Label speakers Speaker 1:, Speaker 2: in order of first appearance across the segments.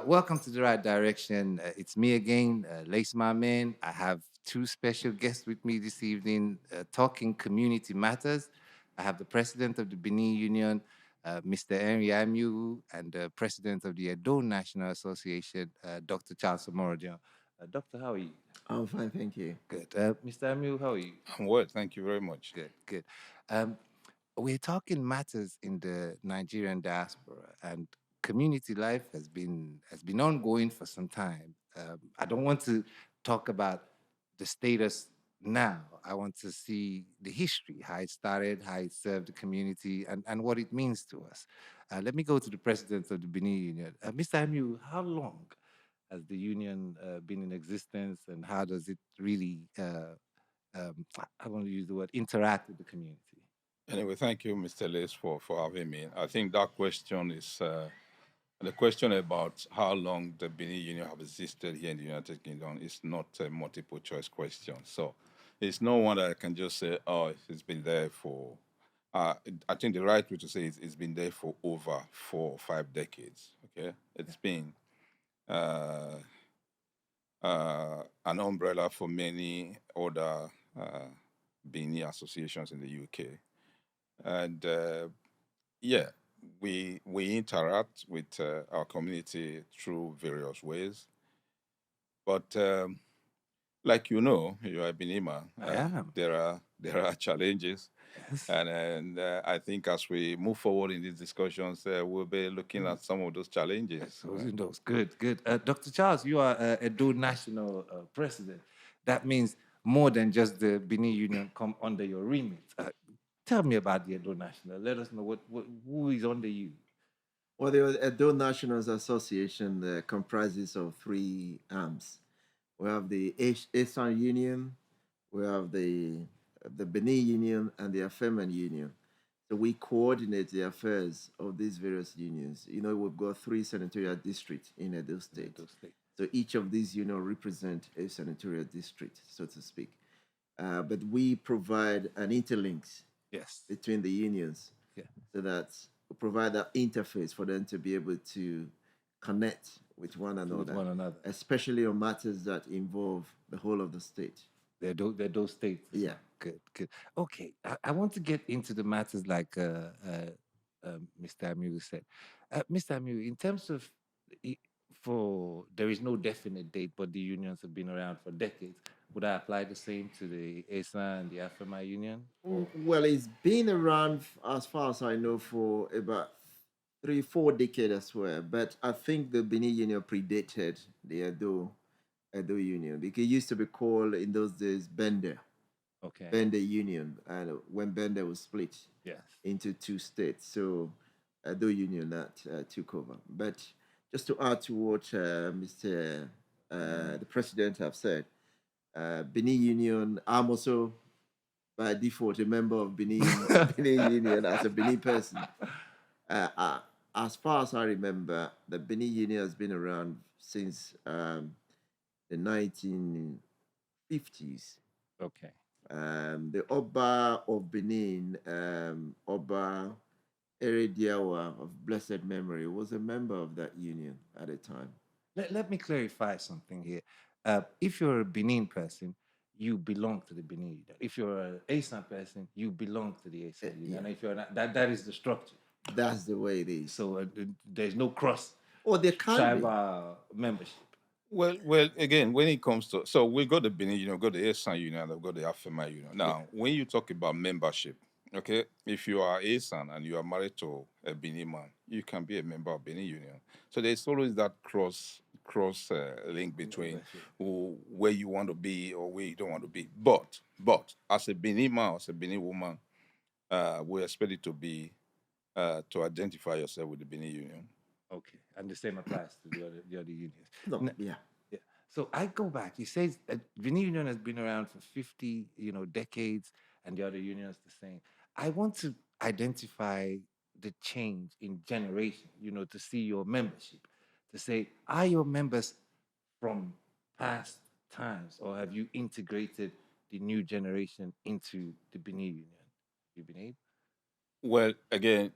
Speaker 1: Welcome to the right direction. It's me again, Lace My Man. I have two special guests with me this evening talking community matters. I have the president of the Benin Union, Mr. Henry Aimiuwu, and the president of the Edo National Association, Dr. Charles Omorodion. Doctor, how are you?
Speaker 2: I'm fine, thank you.
Speaker 1: Good. Mr. Aimiuwu, how are you?
Speaker 3: I'm well, thank you very much.
Speaker 1: Good, good. Um, we're talking matters in the Nigerian diaspora, and community life has been ongoing for some time. I don't want to talk about the status now. I want to see the history, how it started, how it served the community, and what it means to us. Let me go to the president of the Benin Union. Mr. Amu, how long has the union been in existence, and how does it really, I want to use the word, interact with the community?
Speaker 3: Anyway, thank you, Mr. Lace, for having me. I think that question is the question about how long the Benin Union have existed here in the United Kingdom is not a multiple choice question. So it's no one that I can just say, oh, it's been there for. I think the right way to say it, it's been there for over 4 or 5 decades. Okay, it's been uh, an umbrella for many other Benin associations in the UK. And yeah, we interact with our community through various ways. But like you are a Benima.
Speaker 1: I am.
Speaker 3: There are challenges,
Speaker 1: Yes.
Speaker 3: and I think as we move forward in these discussions, we'll be looking at some of those challenges.
Speaker 1: Those good, good. Dr. Charles, you are a Edo National President. That means more than just the Benin Union come under your remit. Tell me about the Edo National. Let us know who is under you.
Speaker 2: Well, the Edo Nationals Association comprises of three arms. We have the Eastern Union, we have the Benin Union, and the Afeman Union. So we coordinate the affairs of these various unions. You know, we've got three senatorial districts in Edo State. So each of these unions represent a senatorial district, so to speak. But we provide an interlink
Speaker 1: Yes.
Speaker 2: between the unions,
Speaker 1: Yeah.
Speaker 2: so that we provide that interface for them to be able to connect with one another,
Speaker 1: With one another.
Speaker 2: especially on matters that involve the whole of the state.
Speaker 1: They're those states.
Speaker 2: Yeah.
Speaker 1: Good, good. Okay, I want to get into the matters like Mr. Amu said. Mr. Amu, in terms of, i- for there is no definite date, but the unions have been around for decades. Would I apply the same to the ASA and the AFMI union?
Speaker 2: Well, it's been around, as far as I know, for about 3, 4 decades as well. But I think the Benin Union predated the Edo Union, because it used to be called in those days Bender.
Speaker 1: Okay.
Speaker 2: Bender Union, and when Bender was split
Speaker 1: Yes.
Speaker 2: into two states, so Edo Union that took over. But just to add to what Mr. The President have said, Benin Union, I'm also by default a member of Benin Benin Union as a Benin person. As far as I remember, the Benin Union has been around since the 1950s.
Speaker 1: Okay.
Speaker 2: The Oba of Benin, Oba Erediawa of blessed memory, was a member of that union at the time.
Speaker 1: Let me clarify something here. If you're a Benin person, you belong to the Benin Union. If you're an ASAN person, you belong to the ASAN Union.
Speaker 2: yeah.
Speaker 1: And if you're not, that is the structure.
Speaker 2: That's the way it is.
Speaker 1: So there's no cross
Speaker 2: Or there can be.
Speaker 1: tribal membership.
Speaker 3: Well, again, when it comes to we got the Benin Union, got the ASAN Union, and we've got the AFMA Union. Now, when you talk about membership, okay, if you are ASAN and you are married to a Benin man, you can be a member of Benin Union. So there's always that cross link between where you want to be or where you don't want to be. But as a Benin man, as a Benin woman, we expect it to be to identify yourself with the Benin Union.
Speaker 1: Okay, and the same applies to the other unions.
Speaker 2: No, yeah.
Speaker 1: Yeah. So I go back. He says Benin Union has been around for 50, decades, and the other unions the same. I want to identify the change in generation, to see your membership, to say, are your members from past times, or have you integrated the new generation into the Benin Union? You been able?
Speaker 3: Well, again,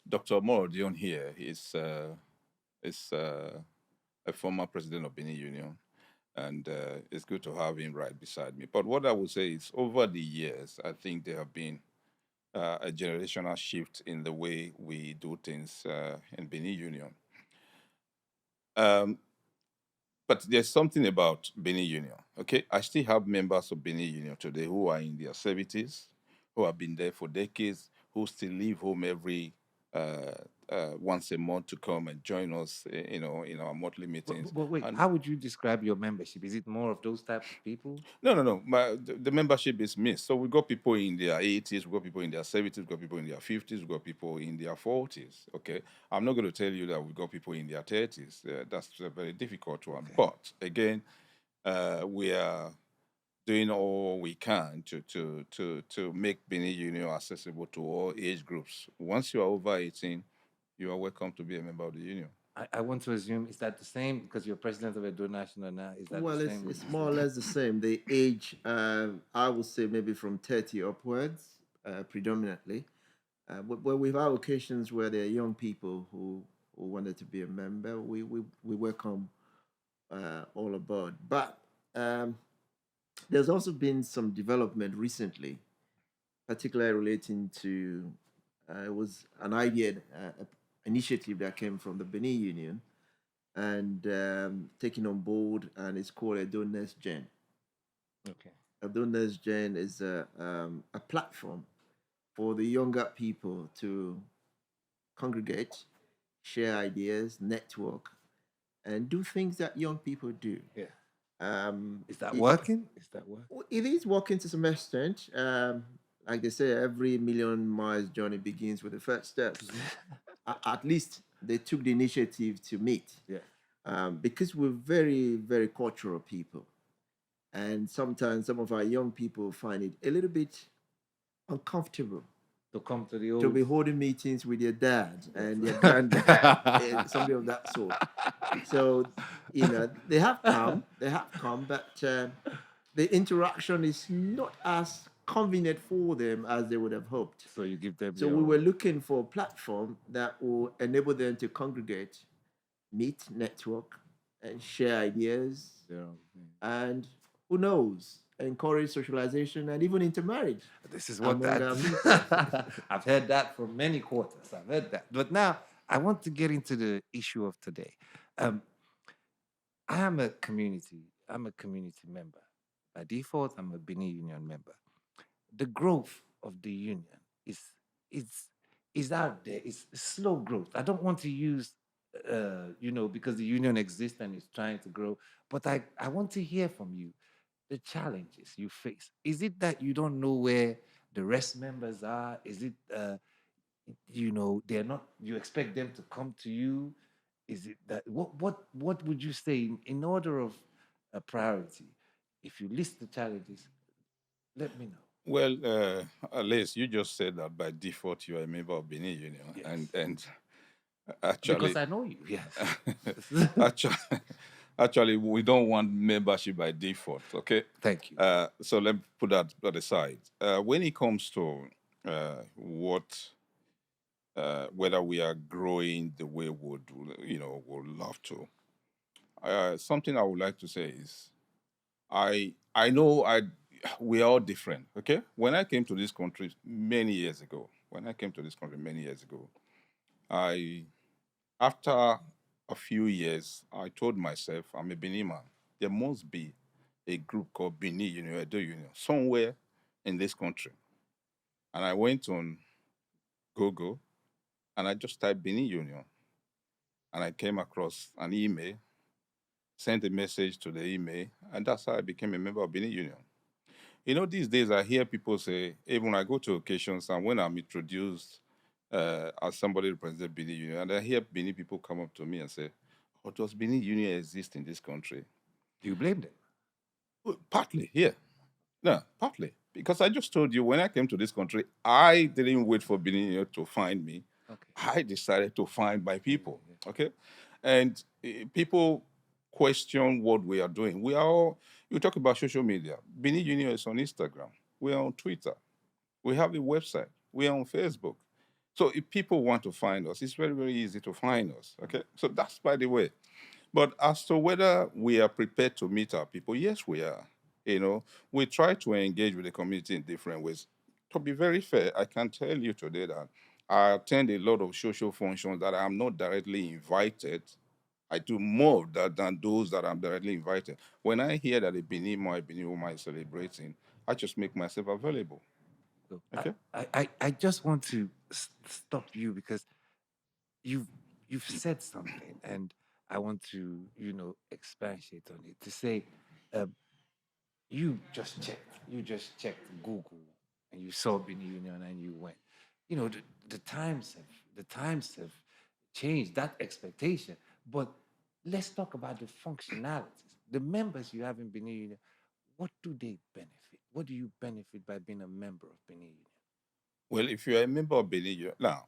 Speaker 3: Dr. Omorodion here is is a former president of Benin Union, and it's good to have him right beside me. But what I would say is, over the years, I think there have been a generational shift in the way we do things in Benin Union. Um, but there's something about Benin Union. Okay, I still have members of Benin Union today who are in their 70s, who have been there for decades, who still leave home every uh, once a month to come and join us, in our monthly meetings.
Speaker 1: But wait,
Speaker 3: And
Speaker 1: how would you describe your membership? Is it more of those type of people?
Speaker 3: no. The membership is mixed. So we got people in their 80s, we got people in their 70s, we got people in their 50s, we got people in their 40s. Okay, I'm not going to tell you that we got people in their 30s. That's a very difficult one.
Speaker 1: Okay.
Speaker 3: But again, we are doing all we can to make Benin Union accessible to all age groups. Once you are over 18, you are welcome to be a member of the union.
Speaker 1: I want to assume, is that the same because you're president of Edo National now? Is that
Speaker 2: Well,
Speaker 1: the
Speaker 2: it's
Speaker 1: same?
Speaker 2: it's more or less the same. The age, I would say maybe from 30 upwards, predominantly. But we've had occasions where there are young people who wanted to be a member. We welcome all aboard. But there's also been some development recently, particularly relating to it was an idea, initiative that came from the Benin Union and taken on board, and it's called Edo Next Gen.
Speaker 1: Okay.
Speaker 2: Edo Next Gen is a platform for the younger people to congregate, share ideas, network, and do things that young people do.
Speaker 1: Yeah. Is that
Speaker 2: it-
Speaker 1: working? Is that working?
Speaker 2: It is working to some extent. Like they say, every million miles journey begins with the first steps. At least they took the initiative to meet.
Speaker 1: Yeah.
Speaker 2: Because we're very, very cultural people. And sometimes some of our young people find it a little bit uncomfortable
Speaker 1: To come to the
Speaker 2: to
Speaker 1: old.
Speaker 2: be holding meetings with your dad and your granddad, and something of that sort. So, they have come, but the interaction is not as convenient for them as they would have hoped.
Speaker 1: So you give them.
Speaker 2: So we were looking for a platform that will enable them to congregate, meet, network, and share ideas,
Speaker 1: Yeah.
Speaker 2: and who knows, encourage socialization and even intermarriage.
Speaker 1: This is what
Speaker 2: among
Speaker 1: that.
Speaker 2: our people.
Speaker 1: I've heard that from many quarters. I've heard that, but now I want to get into the issue of today. I'm a community. I'm a community member. By default, I'm a Benin Union member. The growth of the union is is out there. It's slow growth. I don't want to use because the union exists and it's trying to grow, but I want to hear from you the challenges you face. Is it that you don't know where the rest members are? Is it they're not, you expect them to come to you? Is it that what would you say in order of a priority? If you list the challenges, let me know.
Speaker 3: Well, Alice, you just said that by default you are a member of Benin Union,
Speaker 1: Yes.
Speaker 3: and
Speaker 1: Because
Speaker 3: actually,
Speaker 1: I know you, yes.
Speaker 3: actually, actually, we don't want membership by default. Okay.
Speaker 1: Thank you.
Speaker 3: So let me put that aside. When it comes to whether we are growing the way would love to, something I would like to say is I know we are all different. Okay. When I came to this country many years ago, I after a few years, I told myself I'm a Benin man. There must be a group called Benin Union, Edo Union, somewhere in this country. And I went on Google and I just typed Benin Union. And I came across an email, sent a message to the email, and that's how I became a member of Benin Union. These days I hear people say, even when I go to occasions and when I'm introduced as somebody representing Benin Union, and I hear Benin people come up to me and say, "Oh, does Benin Union exist in this country?"
Speaker 1: Do you blame them?
Speaker 3: Well, partly, yeah. No, partly. Because I just told you when I came to this country, I didn't wait for Benin Union to find me.
Speaker 1: Okay.
Speaker 3: I decided to find my people. Okay. And people question what we are doing. You talk about social media. Benin Union is on Instagram. We are on Twitter. We have a website. We are on Facebook. So if people want to find us, it's very, very easy to find us. Okay. So that's by the way. But as to whether we are prepared to meet our people, yes, we are. You know, we try to engage with the community in different ways. To be very fair, I can tell you today that I attend a lot of social functions that I'm not directly invited. I do more of that than those that I'm directly invited. When I hear that a Benin woman is celebrating, I just make myself available.
Speaker 1: So
Speaker 3: Okay.
Speaker 1: I just want to stop you because you've you've said something, and I want to expatiate on it to say, um, you just checked Google and you saw Benin Union and you went. The times have changed that expectation. But let's talk about the functionalities. The members you have in Benin Union, what do they benefit? What do you benefit by being a member of Benin Union?
Speaker 3: Well, if you're a member of Benin, now,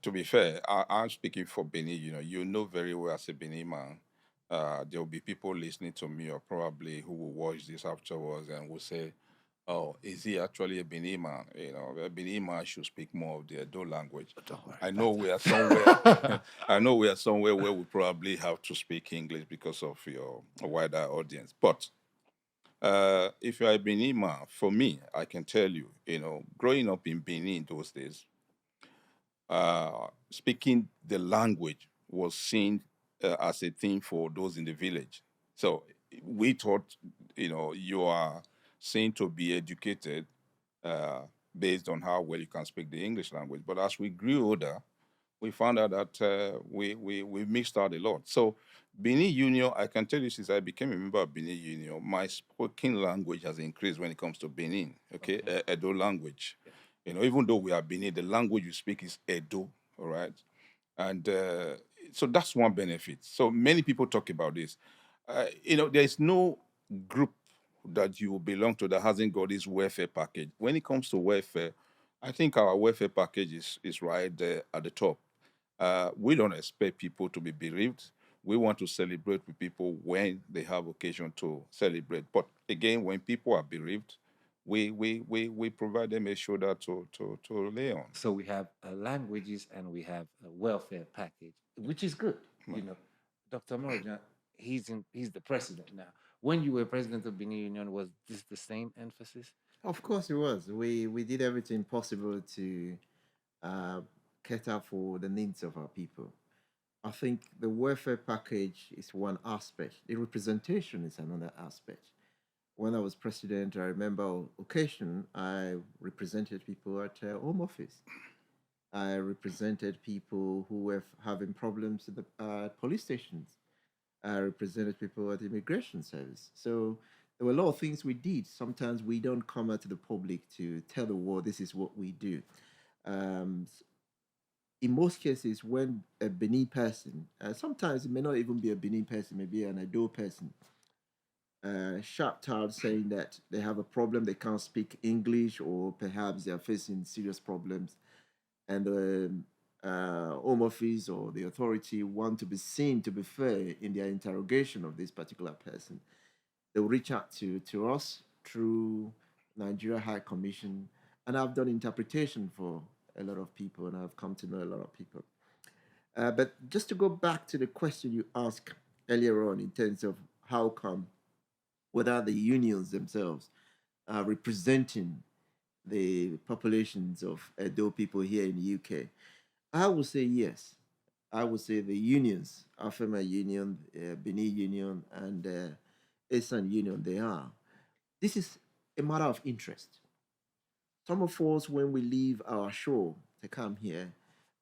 Speaker 3: to be fair, I'm speaking for Benin. You know very well as a Benin man. There will be people listening to me or probably who will watch this afterwards and will say, "Oh, is he actually a Benin man? A Benin man should speak more of the Edo language."
Speaker 1: But don't worry
Speaker 3: I know
Speaker 1: about
Speaker 3: we are somewhere.
Speaker 1: that.
Speaker 3: I know we are somewhere where we probably have to speak English because of your wider audience. But if you're a Benin man, for me, I can tell you, growing up in Benin those days, speaking the language was seen as a thing for those in the village. So we thought, you are seen to be educated uh, based on how well you can speak the English language. But as we grew older, we found out that we mixed out a lot. So Benin Union, I can tell you since I became a member of Benin Union, my spoken language has increased when it comes to Benin, okay,
Speaker 1: Okay.
Speaker 3: Edo language.
Speaker 1: Yeah.
Speaker 3: Even though we are Benin, the language you speak is Edo, all right? And so that's one benefit. So many people talk about this. There is no group that you belong to that hasn't got this welfare package. When it comes to welfare, I think our welfare package is right there at the top. We don't expect people to be bereaved. We want to celebrate with people when they have occasion to celebrate. But again, when people are bereaved, we provide them a shoulder to lay on.
Speaker 1: So we have languages and we have a welfare package, which is good. You know, Dr. Omorodion, he's the president now. When you were president of Benin Union, was this the same emphasis?
Speaker 2: Of course, it was. We did everything possible to uh, cater for the needs of our people. I think the welfare package is one aspect. The representation is another aspect. When I was president, I remember on occasion I represented people at Home Office. I represented people who were having problems at the police stations. I represented people at Immigration Service. So there were a lot of things we did. Sometimes we don't come out to the public to tell the world this is what we do. Um, in most cases, when a Benin person, sometimes it may not even be a Benin person, maybe an Edo person, shout out saying that they have a problem, they can't speak English, or perhaps they are facing serious problems, and the Home Office or the authority want to be seen to be fair in their interrogation of this particular person. They'll reach out to us through Nigeria High Commission, and I've done interpretation for a lot of people, and I've come to know a lot of people. But just to go back to the question you asked earlier on in terms of how come whether the unions themselves are representing the populations of Edo people here in the UK, I would say yes. I would say the unions, Afema Union, Benin Union, and Esan Union, they are. This is a matter of interest. Some of us, when we leave our shore to come here,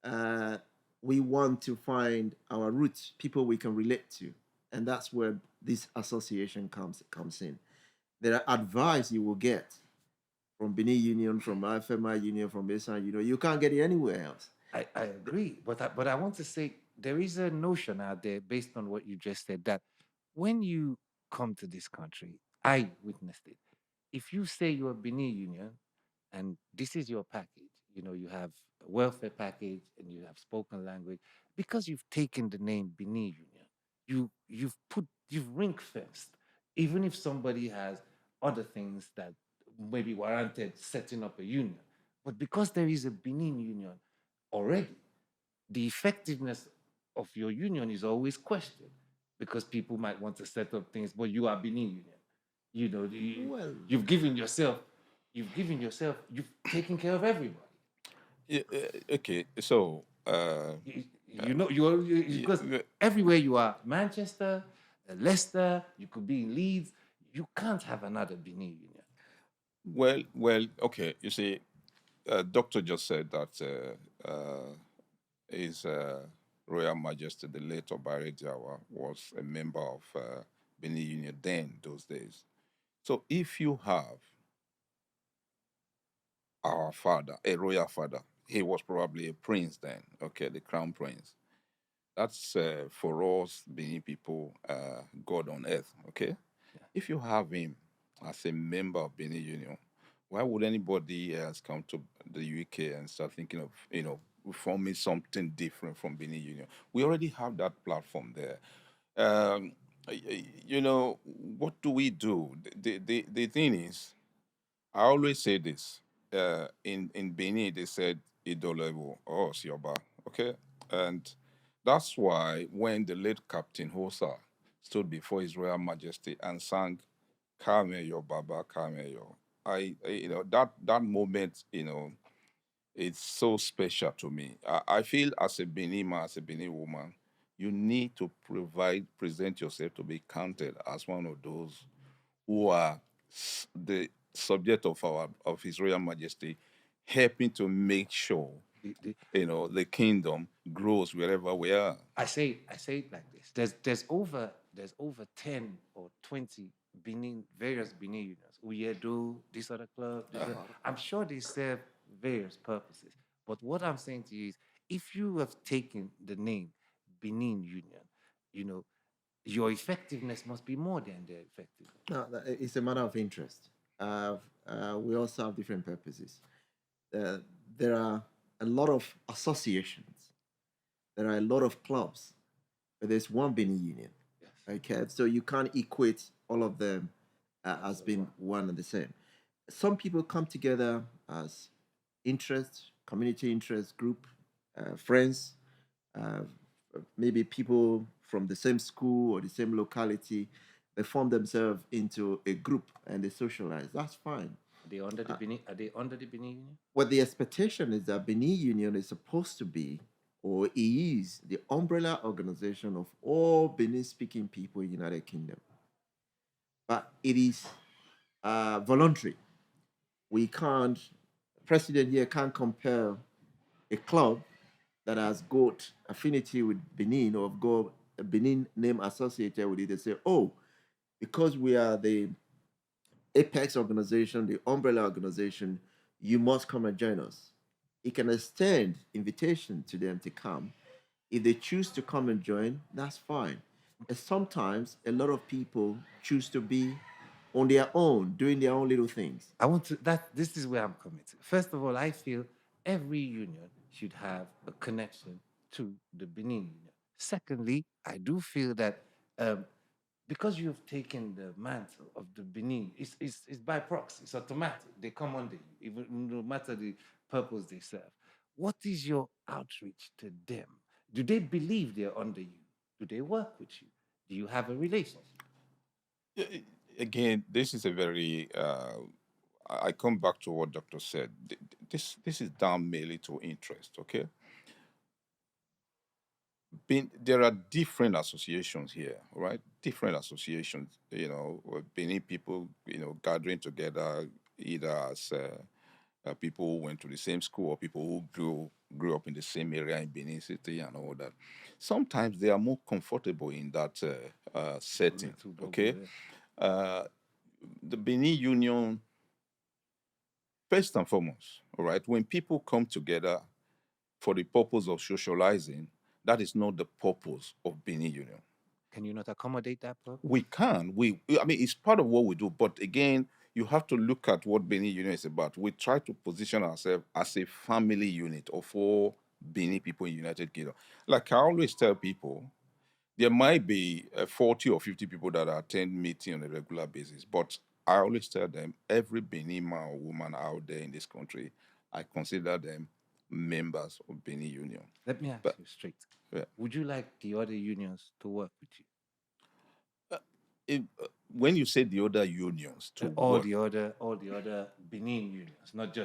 Speaker 2: uh, we want to find our roots, people we can relate to, and that's where this association comes in. There are advice you will get from Benin Union, from FMI Union, from Esan Union. You can't get it anywhere else.
Speaker 1: I agree, but I want to say there is a notion out there based on what you just said that when you come to this country, I witnessed it. If you say you're Benin Union and this is your package, you have a welfare package and you have spoken language, because you've taken the name Benin Union, you've ring fenced. Even if somebody has other things that maybe warranted setting up a union, But because there is a Benin Union already, the effectiveness of your union is always questioned because people might want to set up things, but you are Benin Union. You know,
Speaker 2: Well,
Speaker 1: you've given yourself, you've taken care of everybody.
Speaker 3: Yeah, okay, so
Speaker 1: You know, because
Speaker 3: yeah,
Speaker 1: everywhere you are, Manchester, Leicester, you could be in Leeds, you can't have another Benin Union.
Speaker 3: well, okay. You see, doctor just said that his Royal Majesty the late Obare Jawa was a member of Benin Union then those days. So if you have our father, a royal father, he was probably a prince then, okay, the crown prince. That's for us Benin people, God on earth, okay? If you have him as a member of Benin Union, why would anybody else come to the UK and start thinking of, forming something different from Benin Union? We already have that platform there. What do we do? The thing is, I always say this. In Benin, they said Edo level or Sioba, okay? And that's why when the late Captain Hosa stood before His Royal Majesty and sang Kameyo Baba Kameyo, that moment, it's so special to me. I feel as a Benin man, as a Benin woman, you need to present yourself to be counted as one of those who are the subject of His Royal Majesty, helping to make sure the kingdom grows wherever we are.
Speaker 1: I say it like this. There's over 10 or 20 various Benin unions. Uyedo, this other club, I'm sure they serve various purposes. But what I'm saying to you is if you have taken the name Benin Union, you know, your effectiveness must be more than their effectiveness.
Speaker 2: no, it's a matter of interest. We also have different purposes. Uh, there are a lot of associations. There are a lot of clubs, but there's one Benin Union.
Speaker 1: Yes.
Speaker 2: Okay, so you can't equate all of them as being one and the same. Some people come together as interest, community interest group, friends, uh, maybe people from the same school or the same locality. They form themselves into a group and they socialize. That's fine.
Speaker 1: Are they under the Benin Union?
Speaker 2: What the expectation is that Benin Union is supposed to be, or is, the umbrella organization of all Benin-speaking people in the United Kingdom. But it is voluntary. We can't, President here can't compel a club that has got affinity with Benin or got a Benin name associated with it. They say, oh, because we are the apex organization, the umbrella organization, you must come and join us. It can extend invitation to them to come. If they choose to come and join, that's fine. And sometimes a lot of people choose to be on their own, doing their own little things.
Speaker 1: I want to that this is where I'm coming to. First of all, I feel every union should have a connection to the Benin Union. Secondly, I do feel that because you've taken the mantle of the Benin, it's by proxy, it's automatic. They come under you, even no matter the purpose they serve. What is your outreach to them? Do they believe they're under you? Do they work with you? Do you have a relationship?
Speaker 3: Again, this is a very. I come back to what Doctor said. This is down mainly to interest. Okay, there are different associations here, right? Different associations. Benin people, gathering together either as people who went to the same school or people who grew up in the same area in Benin City and all that. Sometimes they are more comfortable in that setting. Okay, the Benin Union, first and foremost, all right, when people come together for the purpose of socializing, that is not the purpose of Benin Union.
Speaker 1: Can you not accommodate that purpose?
Speaker 3: We can. I mean, it's part of what we do. But again, you have to look at what Benin Union is about. We try to position ourselves as a family unit of all Benin people in United Kingdom. Like I always tell people, there might be 40 or 50 people that attend meeting on a regular basis, but I always tell them every Benin man or woman out there in this country I consider them members of Benin Union.
Speaker 1: Let me ask
Speaker 3: But
Speaker 1: you straight.
Speaker 3: yeah,
Speaker 1: Would you like the other unions to work with you?
Speaker 3: if, when you say the other unions to
Speaker 1: all
Speaker 3: work,
Speaker 1: the other Benin unions, not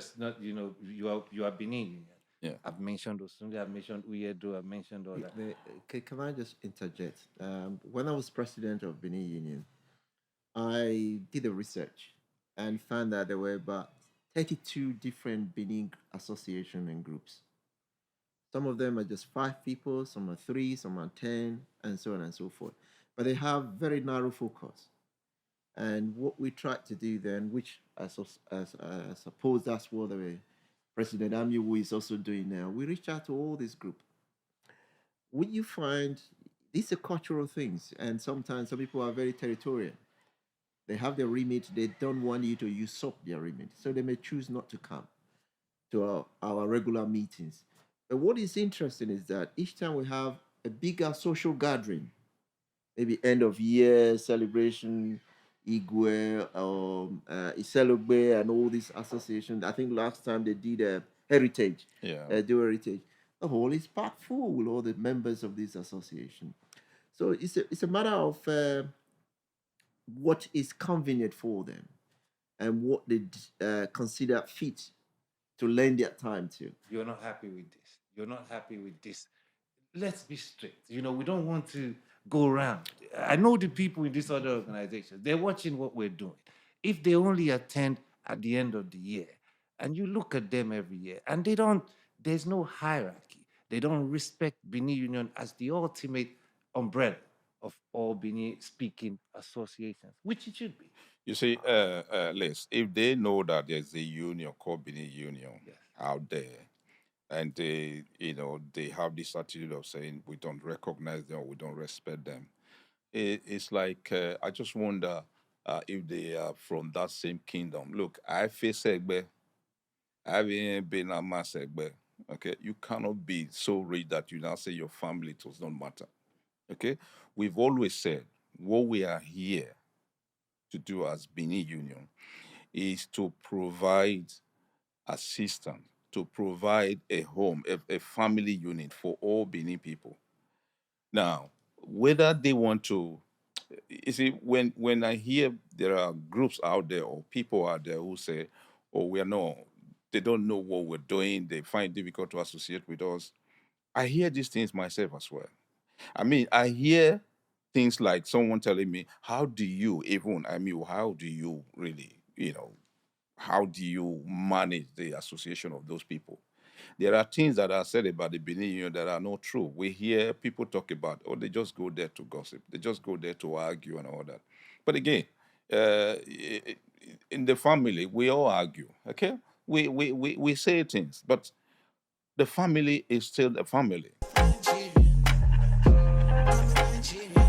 Speaker 1: you are Benin Union.
Speaker 3: yeah,
Speaker 1: I've mentioned Osunde, I've mentioned Uyedo, I've mentioned all that.
Speaker 2: Can I just interject? When I was president of Benin Union, I did a research and found that there were about 32 different Benin association and groups. Some of them are just 5 people, some are 3, some are 10, and so on and so forth. But they have very narrow focus. And what we tried to do then, which I suppose that's what the President Aimiuwu is also doing now, we reached out to all this group. What you find, these are cultural things, and sometimes some people are very territorial. They have their remit, they don't want you to usurp their remit, so they may choose not to come to our regular meetings. But what is interesting is that each time we have a bigger social gathering, maybe end of year celebration, Igwe, Iselogbe, and all these associations. I think last time they did a heritage,
Speaker 3: yeah,
Speaker 2: do heritage. The hall is packed full with all the members of this association. So it's a matter of what is convenient for them and what they consider fit to lend their time to.
Speaker 1: You're not happy with this. You're not happy with this. Let's be straight. We don't want to go around. I know the people in these other organizations, they're watching what we're doing. If they only attend at the end of the year, and you look at them every year, and there's no hierarchy. They don't respect Benin Union as the ultimate umbrella of all Benin speaking associations, which it should be.
Speaker 3: You see, Les, if they know that there's a union called Benin Union
Speaker 1: Yes.
Speaker 3: out there, and they have this attitude of saying we don't recognize them, or we don't respect them, it's like I just wonder if they are from that same kingdom. Look, I face Egbe, I've been a mass Egbe. Okay, you cannot be so rich that you now say your family does not matter. Okay, we've always said what we are here to do as Benin Union is to provide assistance, to provide a home, a family unit for all Benin people. Now, whether they want to, you see, when I hear there are groups out there or people out there who say, "Oh, we are no," they don't know what we're doing, they find it difficult to associate with us. I hear these things myself as well. I mean, I hear things like someone telling me, "How do you even? I mean, how do you really, how do you manage the association of those people?" There are things that are said about the Benin Union that are not true. We hear people talk about, oh, they just go there to gossip, they just go there to argue and all that. But again, uh, in the family, we all argue. Okay, we say things, but the family is still the family.